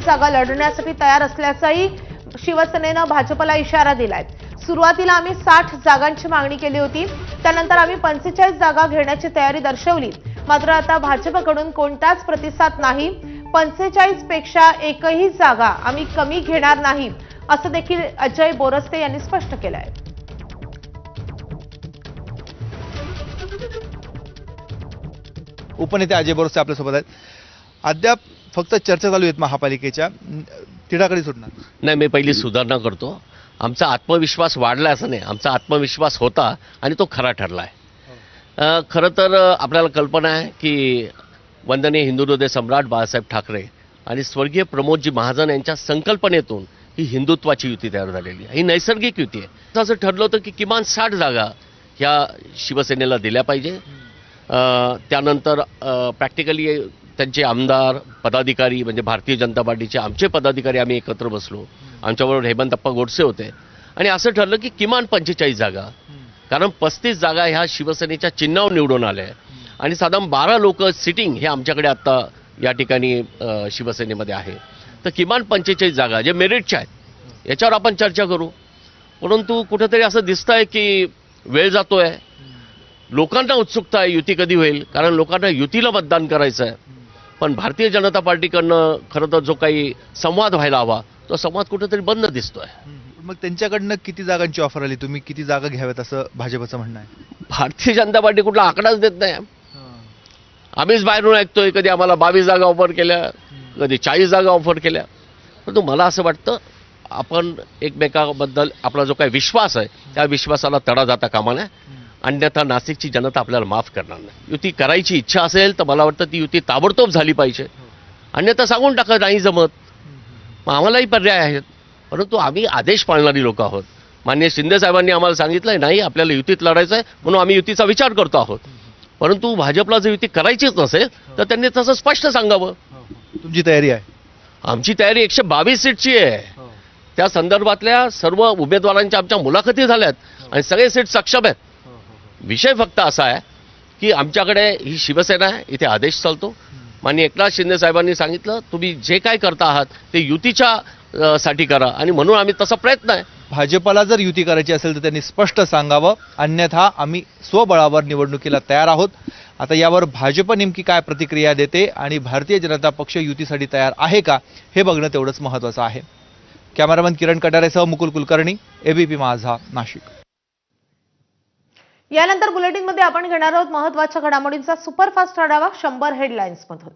जागा लढण्यासाठी तयार असल्याचाही शिवसेनेनं भाजपला इशारा दिलाय। सुरुवातीला आम्ही 60 जागांची मागणी केली होती, त्यानंतर आम्ही 45 जागा घेण्याची तयारी दर्शवली। मात्र आता भाजपकडून कोणताच प्रतिसाद नाही। 45 पेक्षा एकही जागा आम्ही कमी घेणार नाही, असं देखील अजय बोरस्ते यांनी स्पष्ट केलंय। उपनेते अजय बोरस्ते आपल्यासोबत आहेत। अद्याप फक्त चर्चा चालू आहेत महापालिकेच्या, तिढाकडी सुटणार नाही। मी पहिली सुधारणा करतो। आमचा आत्मविश्वास वाढला असं नाही, आमचा आत्मविश्वास होता आणि तो खरा ठरला आहे। खरं तर आपल्याला कल्पना आहे की वंदनीय हिंदू हृदय सम्राट बाळासाहेब ठाकरे आणि स्वर्गीय प्रमोदजी महाजन यांच्या संकल्पनेतून ही हिंदुत्वाची युती तयार झालेली आहे। ही नैसर्गिक युती आहे। असं ठरलं होतं की किमान 60 जागा ह्या शिवसेनेला दिल्या पाहिजे। त्यानंतर प्रॅक्टिकली त्यांचे आमदार पदाधिकारी म्हणजे भारतीय जनता पार्टीचे आमचे पदाधिकारी आम्ही एकत्र बसलो। आमच्याबरोबर हेमंतप्पा गोडसे होते आणि असं ठरलं की किमान 45 जागा, कारण 35 जागा ह्या शिवसेनेच्या चिन्हावर निवडून आल्या आणि साधारण 12 लोक सिटिंग हे आमच्याकडे आता या ठिकाणी शिवसेनेमध्ये आहे। तर किमान 45 जागा जे मेरिटच्या आहेत याच्यावर आपण चर्चा करू। परंतु कुठेतरी असं दिसतंय की वेळ जातोय, लोकांना उत्सुकता आहे युती कधी होईल, कारण लोकांना युतीला मतदान करायचं आहे। पण भारतीय जनता पार्टीकडनं खरं तर जो काही संवाद व्हायला हवा तो संवाद कुठेतरी बंद दिसतोय। मग त्यांच्याकडनं किती जागांची ऑफर आली, तुम्ही किती जागा घ्याव्यात असं भाजपचं म्हणणं आहे? भारतीय जनता पार्टी कुठला आकडाच देत नाही। आम्हीच बाहेरून ऐकतोय, कधी आम्हाला 22 जागा ऑफर केल्या, कधी 40 जागा ऑफर केल्या। परंतु मला असं वाटतं आपण एकमेकांबद्दल आपला जो काही विश्वास आहे त्या विश्वासाला तडा जाता कामा नये, अन्यथा नाशिकची जनता आपल्याला माफ करणार नाही। युती करायची इच्छा असेल तर मला वाटतं ती युती ताबडतोब झाली पाहिजे, अन्यथा सांगून टाका नाही जमत, मग आम्हालाही पर्याय आहेत। परंतु आम्ही आदेश पाळणारी लोक आहोत। माननीय शिंदे साहेबांनी आम्हाला सांगितलंय नाही आपल्याला युतीत लढायचं आहे म्हणून आम्ही युतीचा विचार करतो आहोत। परंतु भाजपला जर युती करायचीच नसेल तर त्यांनी तसं स्पष्ट सांगावं। तुमची तयारी आहे? आमची तयारी 122 सीटची आहे। त्या संदर्भातल्या सर्व उमेदवारांच्या आमच्या मुलाखती झाल्यात आणि सगळे सीट सक्षम आहेत। विषय फक्त असा आहे की आमच्याकडे ही शिवसेना आहे, इथे आदेश चालतो। माननीय एकनाथ शिंदे साहेबांनी सांगितलं तुम्ही जे काय करता आहात ते युतीच्या साठी करा आणि म्हणून आम्ही तसा प्रयत्न आहे। भाजपला जर युती करायची असेल तर त्यांनी स्पष्ट सांगावं, अन्यथा आम्ही स्वबळावर निवडणुकीला तयार आहोत। आता यावर भाजप नेमकी काय प्रतिक्रिया देते आणि भारतीय जनता पक्ष युतीसाठी तयार आहे का हे बघणं तेवढंच महत्त्वाचं आहे। कॅमेरामन किरण कटारेसह मुकुल कुलकर्णी, एबीपी माझा, नाशिक। यानंतर बुलेटिनमध्ये आपण घेणार आहोत महत्त्वाच्या घडामोडींचा सुपरफास्ट आढावा 100 हेडलाईन्स मधून।